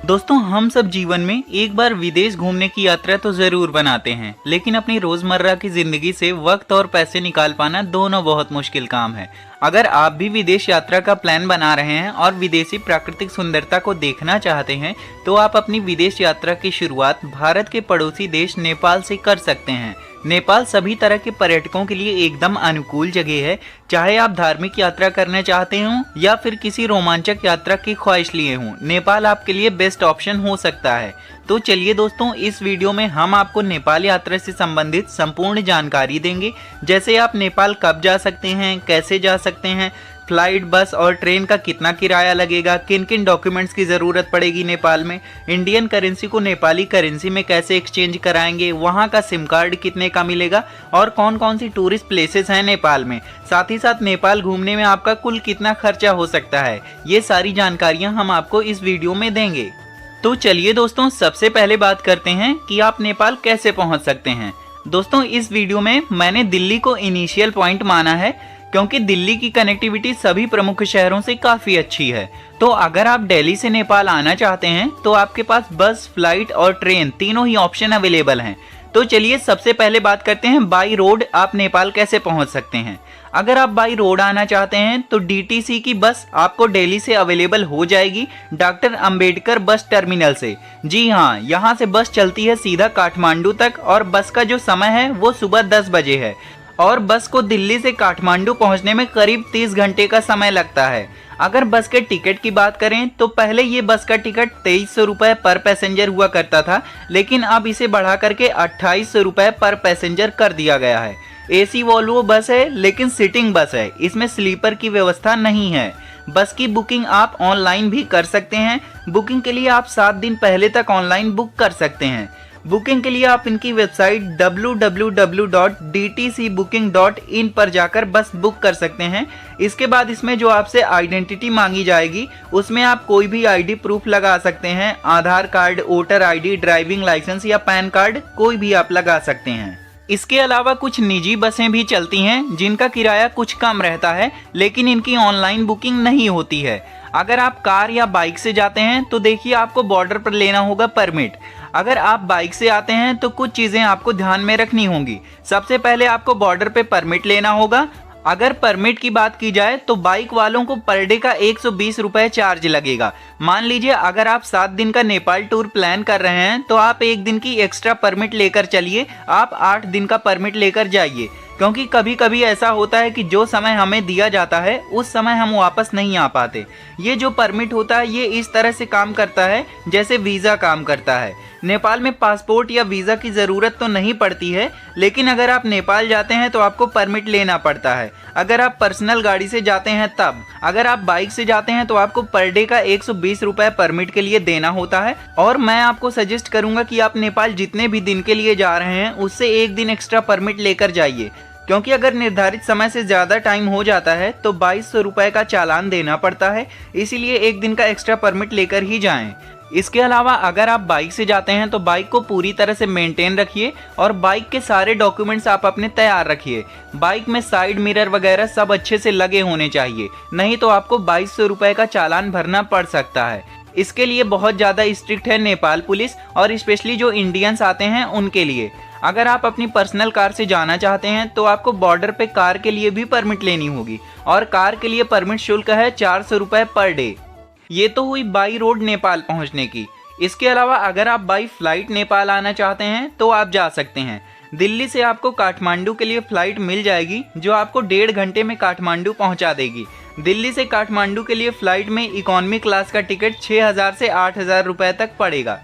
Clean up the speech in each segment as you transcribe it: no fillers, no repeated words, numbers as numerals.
दोस्तों, हम सब जीवन में एक बार विदेश घूमने की यात्रा तो जरूर बनाते हैं, लेकिन अपनी रोजमर्रा की जिंदगी से वक्त और पैसे निकाल पाना दोनों बहुत मुश्किल काम है। अगर आप भी विदेश यात्रा का प्लान बना रहे हैं और विदेशी प्राकृतिक सुंदरता को देखना चाहते हैं, तो आप अपनी विदेश यात्रा की शुरुआत भारत के पड़ोसी देश नेपाल से कर सकते हैं। नेपाल सभी तरह के पर्यटकों के लिए एकदम अनुकूल जगह है। चाहे आप धार्मिक यात्रा करना चाहते हो या फिर किसी रोमांचक यात्रा की ख्वाहिश लिए हों, नेपाल आपके लिए बेस्ट ऑप्शन हो सकता है। तो चलिए दोस्तों, इस वीडियो में हम आपको नेपाल यात्रा से संबंधित संपूर्ण जानकारी देंगे। जैसे आप नेपाल कब जा सकते हैं, कैसे जा सकते हैं, फ्लाइट, बस और ट्रेन का कितना किराया लगेगा, किन किन डॉक्यूमेंट्स की ज़रूरत पड़ेगी नेपाल में, इंडियन करेंसी को नेपाली करेंसी में कैसे एक्सचेंज कराएंगे, वहाँ का सिम कार्ड कितने का मिलेगा और कौन कौन सी टूरिस्ट प्लेसेस हैं नेपाल में, साथ ही साथ नेपाल घूमने में आपका कुल कितना खर्चा हो सकता है, ये सारी जानकारियाँ हम आपको इस वीडियो में देंगे। तो चलिए दोस्तों, सबसे पहले बात करते हैं कि आप नेपाल कैसे पहुँच सकते हैं। दोस्तों, इस वीडियो में मैंने दिल्ली को इनिशियल पॉइंट माना है, क्योंकि दिल्ली की कनेक्टिविटी सभी प्रमुख शहरों से काफ़ी अच्छी है। तो अगर आप दिल्ली से नेपाल आना चाहते हैं तो आपके पास बस, फ्लाइट और ट्रेन तीनों ही ऑप्शन अवेलेबल हैं। तो चलिए सबसे पहले बात करते हैं बाई रोड आप नेपाल कैसे पहुंच सकते हैं। अगर आप बाई रोड आना चाहते हैं तो डीटीसी की बस आपको दिल्ली से अवेलेबल हो जाएगी, डॉक्टर अंबेडकर बस टर्मिनल से। जी हाँ, यहाँ से बस चलती है सीधा काठमांडू तक और बस का जो समय है वो सुबह 10 बजे है और बस को दिल्ली से काठमांडू पहुंचने में करीब 30 घंटे का समय लगता है। अगर बस के टिकट की बात करें तो पहले ये बस का टिकट 2300 रुपये पर पैसेंजर हुआ करता था, लेकिन अब इसे बढ़ा करके 2800 रुपये पर पैसेंजर कर दिया गया है। एसी वॉल्वो बस है, लेकिन सिटिंग बस है, इसमें स्लीपर की व्यवस्था नहीं है। बस की बुकिंग आप ऑनलाइन भी कर सकते हैं। बुकिंग के लिए आप 7 दिन पहले तक ऑनलाइन बुक कर सकते हैं। बुकिंग के लिए आप इनकी वेबसाइट www.dtcbooking.in पर जाकर बस बुक कर सकते हैं। इसके बाद इसमें जो आपसे आइडेंटिटी मांगी जाएगी उसमें आप कोई भी आईडी प्रूफ लगा सकते हैं। Aadhaar card, voter ID, driving licence या पैन कार्ड कोई भी आप लगा सकते हैं। इसके अलावा कुछ निजी बसें भी चलती हैं जिनका किराया कुछ कम रहता है, लेकिन इनकी ऑनलाइन बुकिंग नहीं होती है। अगर आप कार या बाइक से जाते हैं तो देखिए आपको बॉर्डर पर लेना होगा परमिट। अगर आप बाइक से आते हैं तो कुछ चीज़ें आपको ध्यान में रखनी होंगी। सबसे पहले आपको बॉर्डर पे परमिट लेना होगा। अगर परमिट की बात की जाए तो बाइक वालों को पर डे का 120 रुपये चार्ज लगेगा। मान लीजिए अगर आप 7 दिन का नेपाल टूर प्लान कर रहे हैं तो आप 1 दिन की एक्स्ट्रा परमिट लेकर चलिए, आप 8 दिन का परमिट लेकर जाइए, क्योंकि कभी कभी ऐसा होता है कि जो समय हमें दिया जाता है उस समय हम वापस नहीं आ पाते। ये जो परमिट होता है ये इस तरह से काम करता है जैसे वीज़ा काम करता है। नेपाल में पासपोर्ट या वीज़ा की ज़रूरत तो नहीं पड़ती है, लेकिन अगर आप नेपाल जाते हैं तो आपको परमिट लेना पड़ता है। अगर आप पर्सनल गाड़ी से जाते हैं तब। अगर आप बाइक से जाते हैं तो आपको पर डे का 120 रुपये परमिट के लिए देना होता है। और मैं आपको सजेस्ट करूंगा कि आप नेपाल जितने भी दिन के लिए जा रहे हैं उससे 1 दिन एक्स्ट्रा परमिट लेकर जाइए, क्योंकि अगर निर्धारित समय से ज़्यादा टाइम हो जाता है तो 2200 रुपये का चालान देना पड़ता है। इसीलिए 1 दिन का एक्स्ट्रा परमिट लेकर ही जाएं। इसके अलावा अगर आप बाइक से जाते हैं तो बाइक को पूरी तरह से मेंटेन रखिए और बाइक के सारे डॉक्यूमेंट्स आप अपने तैयार रखिए। बाइक में साइड मिरर वगैरह सब अच्छे से लगे होने चाहिए, नहीं तो आपको 2200 रुपये का चालान भरना पड़ सकता है। इसके लिए बहुत ज़्यादा स्ट्रिक्ट है नेपाल पुलिस, और स्पेशली जो इंडियंस आते हैं उनके लिए। अगर आप अपनी पर्सनल कार से जाना चाहते हैं तो आपको बॉर्डर पे कार के लिए भी परमिट लेनी होगी, और कार के लिए परमिट शुल्क है 400 रुपये पर डे। ये तो हुई बाई रोड नेपाल पहुंचने की। इसके अलावा अगर आप बाई फ्लाइट नेपाल आना चाहते हैं तो आप जा सकते हैं। दिल्ली से आपको काठमांडू के लिए फ़्लाइट मिल जाएगी जो आपको 1.5 घंटे में काठमांडू पहुंचा देगी। दिल्ली से काठमांडू के लिए फ़्लाइट में इकॉनमी क्लास का टिकट 6000 से 8000 रुपये तक पड़ेगा।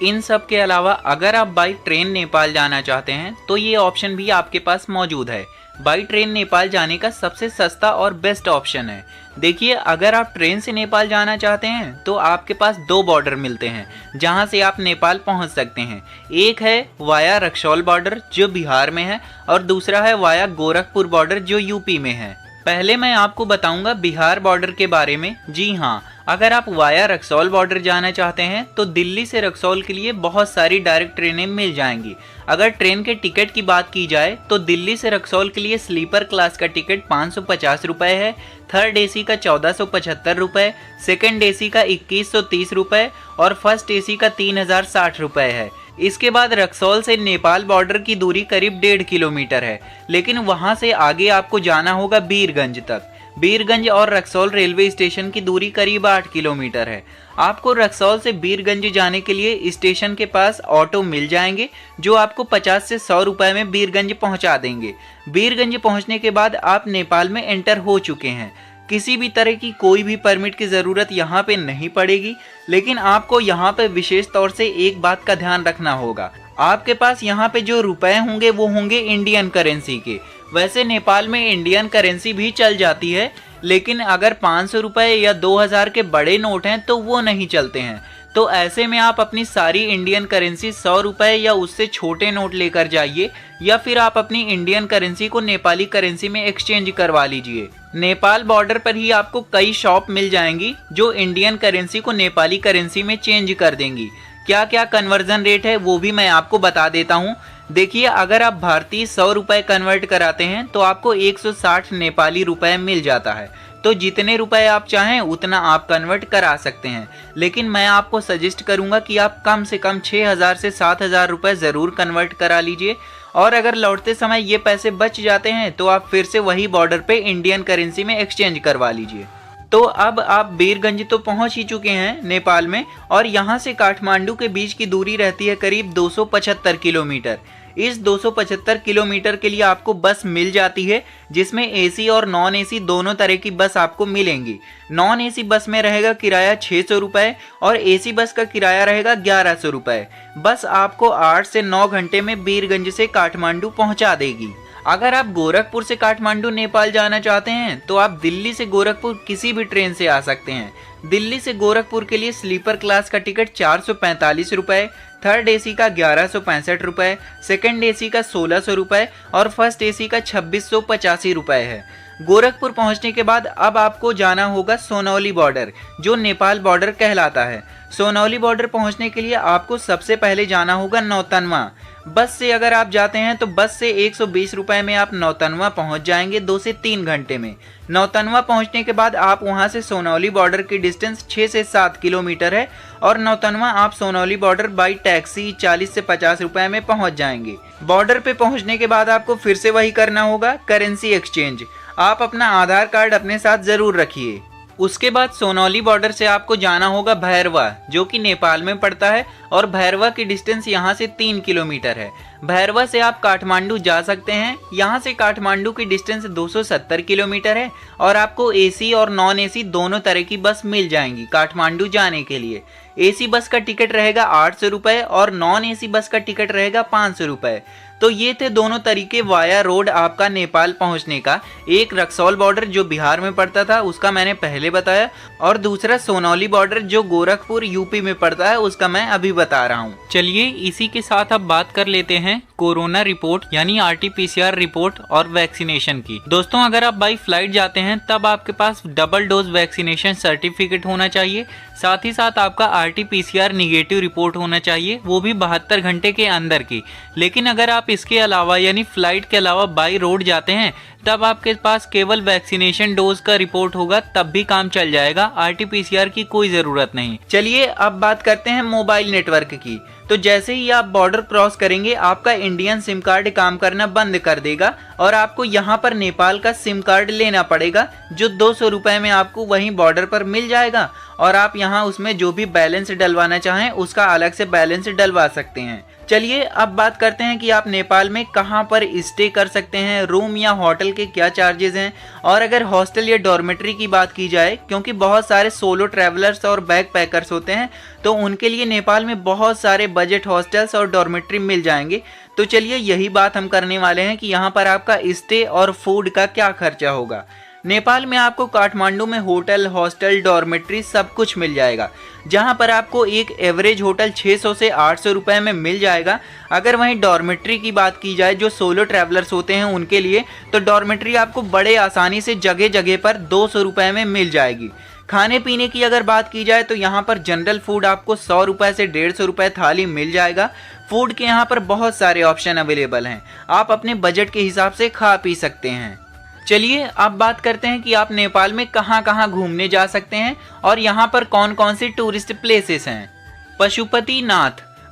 इन सब के अलावा अगर आप बाई ट्रेन नेपाल जाना चाहते हैं तो ये ऑप्शन भी आपके पास मौजूद है। बाई ट्रेन नेपाल जाने का सबसे सस्ता और बेस्ट ऑप्शन है। देखिए, अगर आप ट्रेन से नेपाल जाना चाहते हैं तो आपके पास 2 बॉर्डर मिलते हैं जहां से आप नेपाल पहुंच सकते हैं। एक है वाया रक्सौल बॉर्डर जो बिहार में है, और दूसरा है वाया गोरखपुर बॉर्डर जो यूपी में है। पहले मैं आपको बताऊंगा बिहार बॉर्डर के बारे में। जी हाँ, अगर आप वाया रक्सौल बॉर्डर जाना चाहते हैं तो दिल्ली से रक्सौल के लिए बहुत सारी डायरेक्ट ट्रेनें मिल जाएंगी। अगर ट्रेन के टिकट की बात की जाए तो दिल्ली से रक्सौल के लिए स्लीपर क्लास का टिकट 550 रुपये है, थर्ड एसी का 1475 रुपये, सेकेंड एसी का 2130 रुपये और फर्स्ट एसी का 3060 रुपये है। इसके बाद रक्सौल से नेपाल बॉर्डर की दूरी करीब 1.5 किलोमीटर है, लेकिन वहां से आगे आपको जाना होगा बीरगंज तक। बीरगंज और रक्सौल रेलवे स्टेशन की दूरी करीब 8 किलोमीटर है। आपको रक्सौल से बीरगंज जाने के लिए स्टेशन के पास ऑटो मिल जाएंगे जो आपको 50 से 100 रुपए में बीरगंज पहुंचा देंगे। बीरगंज पहुंचने के बाद आप नेपाल में एंटर हो चुके हैं। किसी भी तरह की कोई भी परमिट की ज़रूरत यहाँ पे नहीं पड़ेगी, लेकिन आपको यहाँ पे विशेष तौर से एक बात का ध्यान रखना होगा। आपके पास यहाँ पे जो रुपए होंगे वो होंगे इंडियन करेंसी के। वैसे नेपाल में इंडियन करेंसी भी चल जाती है, लेकिन अगर 500 रुपये या 2000 के बड़े नोट हैं तो वो नहीं चलते हैं। तो ऐसे में आप अपनी सारी इंडियन करेंसी 100 रुपये या उससे छोटे नोट लेकर जाइए, या फिर आप अपनी इंडियन करेंसी को नेपाली करेंसी में एक्सचेंज करवा लीजिए। नेपाल बॉर्डर पर ही आपको कई शॉप मिल जाएंगी जो इंडियन करेंसी को नेपाली करेंसी में चेंज कर देंगी। क्या क्या कन्वर्जन रेट है वो भी मैं आपको बता देता हूँ। देखिए, अगर आप भारतीय 100 रुपये कन्वर्ट कराते हैं तो आपको 160 नेपाली रुपए मिल जाता है। तो जितने रुपए आप चाहें उतना आप कन्वर्ट करा सकते हैं, लेकिन मैं आपको सजेस्ट करूंगा कि आप कम से कम 6000 से 7000 रुपये ज़रूर कन्वर्ट करा लीजिए। और अगर लौटते समय ये पैसे बच जाते हैं तो आप फिर से वही बॉर्डर पे इंडियन करेंसी में एक्सचेंज करवा लीजिए। तो अब आप बीरगंज तो पहुंच ही चुके हैं नेपाल में, और यहाँ से काठमांडू के बीच की दूरी रहती है करीब 275 किलोमीटर। इस 275 किलोमीटर के लिए आपको बस मिल जाती है, जिसमें एसी और नॉन एसी दोनों तरह की बस आपको मिलेंगी। नॉन एसी बस में रहेगा किराया 600 रुपये और एसी बस का किराया रहेगा 1100 रुपये। बस आपको 8 से 9 घंटे में बीरगंज से काठमांडू पहुंचा देगी। अगर आप गोरखपुर से काठमांडू नेपाल जाना चाहते हैं तो आप दिल्ली से गोरखपुर किसी भी ट्रेन से आ सकते हैं। दिल्ली से गोरखपुर के लिए स्लीपर क्लास का टिकट 445 रुपये, थर्ड एसी का 1165 रुपये, सेकेंड एसी का 1600 रुपये और फर्स्ट एसी का 2685 रुपये है। गोरखपुर पहुंचने के बाद अब आपको जाना होगा सोनौली बॉर्डर, जो नेपाल बॉर्डर कहलाता है। सोनौली बॉर्डर पहुंचने के लिए आपको सबसे पहले जाना होगा नौतनवा। बस से अगर आप जाते हैं तो बस से 120 रुपये में आप नौतनवा पहुंच जाएंगे 2 से 3 घंटे में। नौतनवा पहुंचने के बाद आप वहां से सोनौली बॉर्डर की डिस्टेंस 6 से 7 किलोमीटर है, और नौतनवा आप सोनौली बॉर्डर बाई टैक्सी 40 से 50 रुपये में पहुंच जाएंगे। बॉर्डर पे पहुंचने के बाद आपको फिर से वही करना होगा, करेंसी एक्सचेंज। आप अपना आधार कार्ड अपने साथ जरूर रखिए। उसके बाद सोनौली बॉर्डर से आपको जाना होगा भैरवा, जो कि नेपाल में पड़ता है, और भैरवा की डिस्टेंस यहाँ से 3 किलोमीटर है। भैरवा से आप काठमांडू जा सकते हैं। यहाँ से काठमांडू की डिस्टेंस 270 किलोमीटर है, और आपको एसी और नॉन एसी दोनों तरह की बस मिल जाएंगी काठमांडू जाने के लिए। एसी बस का टिकट रहेगा 800 रुपये और नॉन एसी बस का टिकट रहेगा 500 रुपये। तो ये थे दोनों तरीके वाया रोड आपका नेपाल पहुंचने का। एक रक्सौल बॉर्डर जो बिहार में पड़ता था उसका मैंने पहले बताया, और दूसरा सोनौली बॉर्डर जो गोरखपुर यूपी में पड़ता है उसका मैं अभी बता रहा हूँ। चलिए इसी के साथ अब बात कर लेते हैं कोरोना रिपोर्ट यानी RT-PCR रिपोर्ट और वैक्सीनेशन की। दोस्तों, अगर आप बाई फ्लाइट जाते हैं तब आपके पास डबल डोज वैक्सीनेशन सर्टिफिकेट होना चाहिए। साथ ही साथ आपका RT-PCR निगेटिव रिपोर्ट होना चाहिए, वो भी 72 घंटे के अंदर की। लेकिन अगर आप इसके अलावा यानी फ्लाइट के अलावा बाई रोड जाते हैं तब आपके पास केवल वैक्सीनेशन डोज का रिपोर्ट होगा, तब भी काम चल जाएगा। RT-PCR की कोई ज़रूरत नहीं। चलिए अब बात करते हैं मोबाइल नेटवर्क की। तो जैसे ही आप बॉर्डर क्रॉस करेंगे आपका इंडियन सिम कार्ड काम करना बंद कर देगा, और आपको यहाँ पर नेपाल का सिम कार्ड लेना पड़ेगा, जो 200 रुपये में आपको वहीं बॉर्डर पर मिल जाएगा। और आप यहाँ उसमें जो भी बैलेंस डलवाना चाहें उसका अलग से बैलेंस डलवा सकते हैं। चलिए अब बात करते हैं कि आप नेपाल में कहाँ पर स्टे कर सकते हैं, रूम या होटल के क्या चार्जेस हैं, और अगर हॉस्टल या डॉर्मेट्री की बात की जाए, क्योंकि बहुत सारे सोलो ट्रैवलर्स और बैग पैकर्स होते हैं तो उनके लिए नेपाल में बहुत सारे बजट हॉस्टल्स और डॉर्मेट्री मिल जाएंगे। तो चलिए यही बात हम करने वाले हैं कि यहाँ पर आपका स्टे और फूड का क्या खर्चा होगा। नेपाल में आपको काठमांडू में होटल, हॉस्टल, डॉर्मेट्री सब कुछ मिल जाएगा, जहां पर आपको एक एवरेज होटल 600 से 800 रुपए में मिल जाएगा। अगर वहीं डॉर्मेट्री की बात की जाए जो सोलो ट्रैवलर्स होते हैं उनके लिए, तो डॉर्मेट्री आपको बड़े आसानी से जगह जगह पर 200 रुपए में मिल जाएगी। खाने पीने की अगर बात की जाए तो यहाँ पर जनरल फूड आपको 100 रुपए से 150 रुपए थाली मिल जाएगा। फूड के यहाँ पर बहुत सारे ऑप्शन अवेलेबल हैं, आप अपने बजट के हिसाब से खा पी सकते हैं। चलिए अब बात करते हैं कि आप नेपाल में कहाँ कहाँ घूमने जा सकते हैं और यहाँ पर कौन कौन सी टूरिस्ट प्लेसेस हैं।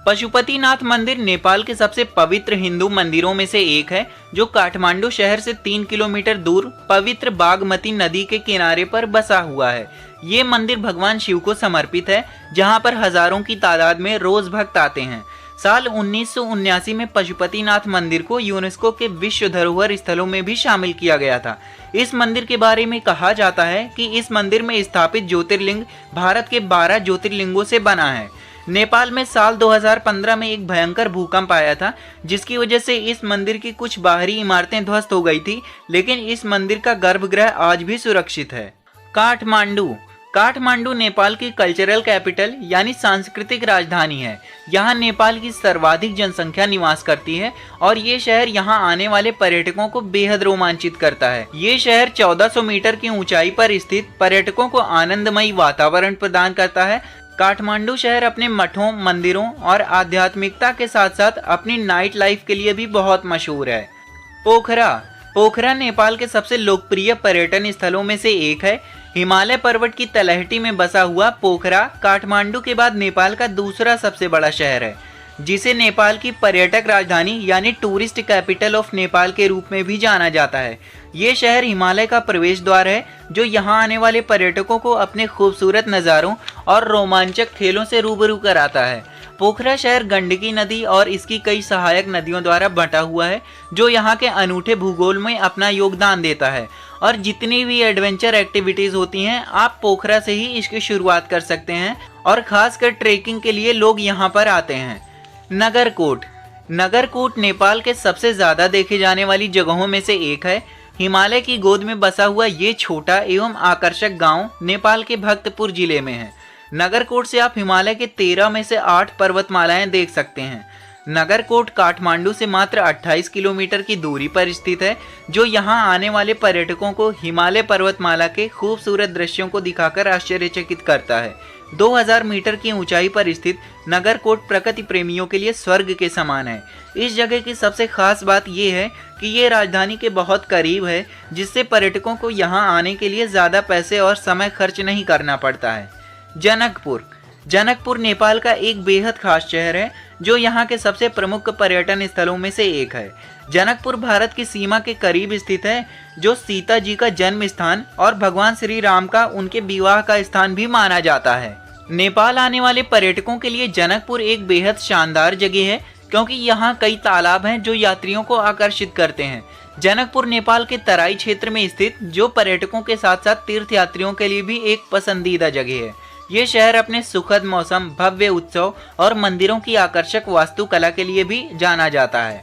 पशुपतिनाथ मंदिर नेपाल के सबसे पवित्र हिंदू मंदिरों में से एक है, जो काठमांडू शहर से 3 किलोमीटर दूर पवित्र बागमती नदी के किनारे पर बसा हुआ है। ये मंदिर भगवान शिव को समर्पित है, जहाँ पर हजारों की तादाद में रोज भक्त आते हैं। साल 1979 में पशुपतिनाथ मंदिर को यूनेस्को के विश्व धरोहर स्थलों में भी शामिल किया गया था। इस मंदिर के बारे में कहा जाता है कि इस मंदिर में स्थापित ज्योतिर्लिंग भारत के 12 ज्योतिर्लिंगों से बना है। नेपाल में साल 2015 में एक भयंकर भूकंप आया था, जिसकी वजह से इस मंदिर की कुछ बाहरी इमारतें ध्वस्त हो गई थी, लेकिन इस मंदिर का गर्भगृह आज भी सुरक्षित है। काठमांडू नेपाल की कल्चरल कैपिटल यानी सांस्कृतिक राजधानी है। यहाँ नेपाल की सर्वाधिक जनसंख्या निवास करती है और ये शहर यहाँ आने वाले पर्यटकों को बेहद रोमांचित करता है। ये शहर 1400 मीटर की ऊंचाई पर स्थित पर्यटकों को आनंदमयी वातावरण प्रदान करता है। काठमांडू शहर अपने मठों, मंदिरों और आध्यात्मिकता के साथ साथ अपनी नाइट लाइफ के लिए भी बहुत मशहूर है। पोखरा नेपाल के सबसे लोकप्रिय पर्यटन स्थलों में से एक है। हिमालय पर्वत की तलहटी में बसा हुआ पोखरा काठमांडू के बाद नेपाल का दूसरा सबसे बड़ा शहर है, जिसे नेपाल की पर्यटक राजधानी यानी टूरिस्ट कैपिटल ऑफ नेपाल के रूप में भी जाना जाता है। ये शहर हिमालय का प्रवेश द्वार है, जो यहाँ आने वाले पर्यटकों को अपने खूबसूरत नज़ारों और रोमांचक खेलों से रूबरू कराता है। पोखरा शहर गंडकी नदी और इसकी कई सहायक नदियों द्वारा बंटा हुआ है, जो यहाँ के अनूठे भूगोल में अपना योगदान देता है। और जितनी भी एडवेंचर एक्टिविटीज़ होती हैं, आप पोखरा से ही इसकी शुरुआत कर सकते हैं और ख़ासकर ट्रेकिंग के लिए लोग यहाँ पर आते हैं। नगरकोट नेपाल के सबसे ज़्यादा देखे जाने वाली जगहों में से एक है। हिमालय की गोद में बसा हुआ ये छोटा एवं आकर्षक गांव नेपाल के भक्तपुर जिले में है। नगरकोट से आप हिमालय के 13 में से 8 पर्वतमालाएं देख सकते हैं। नगरकोट काठमांडू से मात्र 28 किलोमीटर की दूरी पर स्थित है, जो यहां आने वाले पर्यटकों को हिमालय पर्वतमाला के खूबसूरत दृश्यों को दिखाकर आश्चर्यचकित करता है। 2000 मीटर की ऊंचाई पर स्थित नगरकोट प्रकृति प्रेमियों के लिए स्वर्ग के समान है। इस जगह की सबसे खास बात यह है कि ये राजधानी के बहुत करीब है, जिससे पर्यटकों को यहाँ आने के लिए ज़्यादा पैसे और समय खर्च नहीं करना पड़ता है। जनकपुर नेपाल का एक बेहद खास शहर है, जो यहाँ के सबसे प्रमुख पर्यटन स्थलों में से एक है। जनकपुर भारत की सीमा के करीब स्थित है, जो सीता जी का जन्म स्थान और भगवान श्री राम का उनके विवाह का स्थान भी माना जाता है। नेपाल आने वाले पर्यटकों के लिए जनकपुर एक बेहद शानदार जगह है, क्योंकि यहाँ कई तालाब हैं जो यात्रियों को आकर्षित करते हैं। जनकपुर नेपाल के तराई क्षेत्र में स्थित, जो पर्यटकों के साथ साथ तीर्थ यात्रियों के लिए भी एक पसंदीदा जगह है। ये शहर अपने सुखद मौसम, भव्य उत्सव और मंदिरों की आकर्षक वास्तुकला के लिए भी जाना जाता है।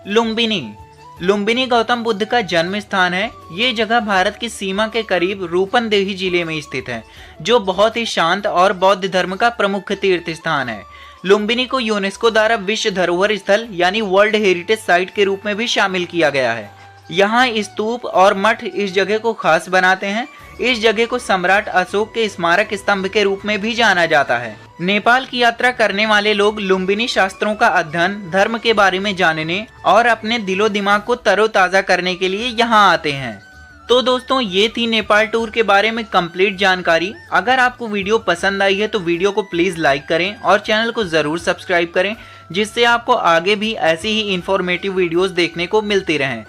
लुम्बिनी गौतम बुद्ध का जन्म स्थान है। ये जगह भारत की सीमा के करीब रूपनदेही जिले में स्थित है, जो बहुत ही शांत और बौद्ध धर्म का प्रमुख तीर्थ स्थान है। लुम्बिनी को यूनेस्को द्वारा विश्व धरोहर स्थल यानी वर्ल्ड हेरिटेज साइट के रूप में भी शामिल किया गया है। यहाँ स्तूप और मठ इस जगह को खास बनाते हैं। इस जगह को सम्राट अशोक के स्मारक स्तंभ के रूप में भी जाना जाता है। नेपाल की यात्रा करने वाले लोग लुम्बिनी शास्त्रों का अध्ययन, धर्म के बारे में जानने और अपने दिलो दिमाग को तरोताजा करने के लिए यहाँ आते हैं। तो दोस्तों, ये थी नेपाल टूर के बारे में कंप्लीट जानकारी। अगर आपको वीडियो पसंद आई है तो वीडियो को प्लीज़ लाइक करें और चैनल को ज़रूर सब्सक्राइब करें, जिससे आपको आगे भी ऐसी ही इंफॉर्मेटिव वीडियोस देखने को मिलती रहें।